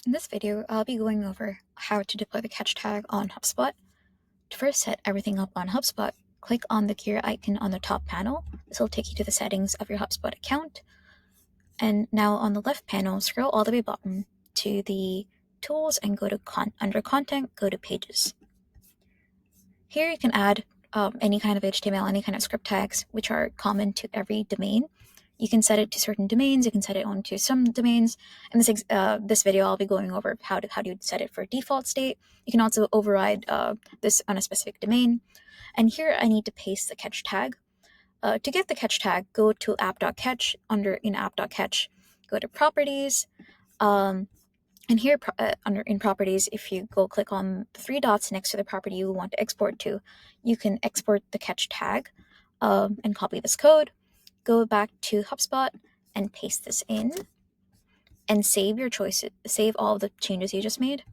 In this video, I'll be going over how to deploy the Ketch tag on Hubspot. To first set everything up on Hubspot, click on the gear icon on the top panel. This will take you to the settings of your Hubspot account. And now on the left panel, scroll all the way bottom to the tools and go to under content, go to pages. Here you can add any kind of HTML, any kind of script tags, which are common to every domain. You can set it to certain domains. You can set it onto some domains. In this video, I'll be going over how do you set it for default state. You can also override this on a specific domain. And here I need to paste the Ketch tag. To get the Ketch tag, go to app.ketch. In app.ketch, go to properties. And here in properties, if you go click on the three dots next to the property you want to export to, you can export the Ketch tag and copy this code. Go back to Hubspot and paste this in and save your choices, save all the changes you just made.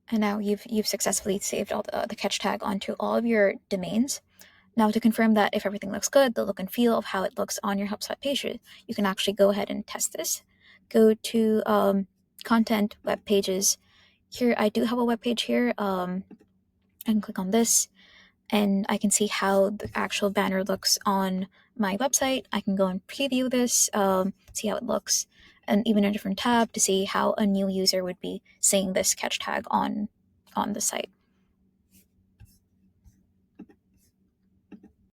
And now you've successfully saved all the Ketch tag onto all of your domains. Now to confirm that if everything looks good, the look and feel of how it looks on your Hubspot page, you can actually go ahead and test this. Go to content, web pages. Here I do have a web page here, and click on this, and I can see how the actual banner looks on my website. I can go and preview this, see how it looks, and even a different tab to see how a new user would be seeing this Ketch tag on the site.